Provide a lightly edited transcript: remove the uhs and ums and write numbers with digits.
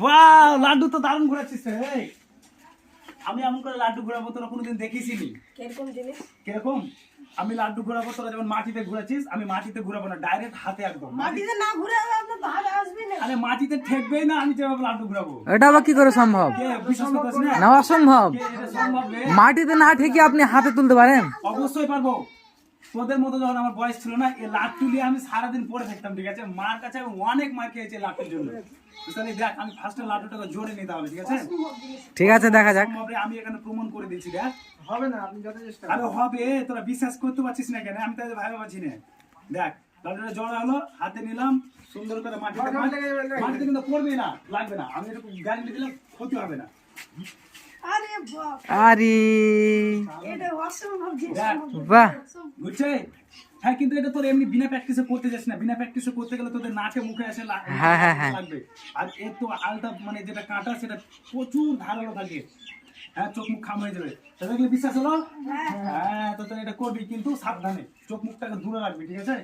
Wow, laddu তো দারুণ ঘোরাচ্ছিস রে। আমি এমন করে লাড্ডু ঘোরাবো তোরা কোনোদিন দেখিসনি। কিরকম জিনিস? কিরকম? আমি লাড্ডু ঘোরাবো, তোরা যেমন মাটিতে ঘোরাচ্ছিস, আমি মাটিতে ঘোরাবো না, ডাইরেক্ট হাতে একদম। মাটিতে না ঘুরে আপনার ধারে আসবে না। আরে মাটিতে ঠেকবেই না, আমি যেভাবে লাড্ডু ঘোরাবো। এটা আবার কি করে সম্ভব? কে বিশ্বাস করতেছ না? না, অসম্ভব। কে এটা সম্ভব রে? মাটিতে না ঠেকে আপনি হাতে তুলতে পারেন? অবশ্যই পারবো। তোদের মতো যখন আমার বয়স ছিল না, এই লাড্ডু নিয়ে আমি সারাদিন পড়ে থাকতাম, ঠিক আছে? মার কাছে আমি অনেক মার খেয়েছি লাড্ডুর জন্য। বুঝলি? দেখ, আমি ফার্স্টে লাড্ডুটাকে জোরে নিতে হবে, ঠিক আছে? ঠিক আছে, দেখা যাক। সম্ভব রে, আমি এখানে প্রমাণ করে দিচ্ছি। দেখ, হবে না, আপনি যত চেষ্টা আরে হবে, তোরা বিশ্বাস করতে পারছিস না কেন? আমি তাই ভাবে পাচ্ছি না। দেখ, লাড্ডুটা জড়া হলো, হাতে নিলাম, সুন্দর করে মাটিতে কিন্তু পড়বে না, লাগবে না। আমি এরকম গ্যারান্টি দিলাম, ক্ষতি হবে না। আরে বাপ, আরে এটা অসম্ভব জিনিস। দেখ, বাহ, বুঝছে? হ্যাঁ, কিন্তু এটা তোর এমনি বিনা প্র্যাকটিসে করতে যাস না। বিনা প্র্যাকটিসে করতে গেলে তোদের নাকে মুখে এসে হ্যাঁ, হ্যাঁ, হ্যাঁ। লাগবে। আর এর তো আলতা মানে যেটা কাঁটা, সেটা প্রচুর ধারালো থাকে। হ্যাঁ, চোখ মুখ খাম হয়ে যাবে। তাহলে বিশ্বাস হলো? হ্যাঁ, তো তোর এটা করবি, কিন্তু সাবধানে চোখ মুখটাকে দূরে রাখবি, ঠিক আছে?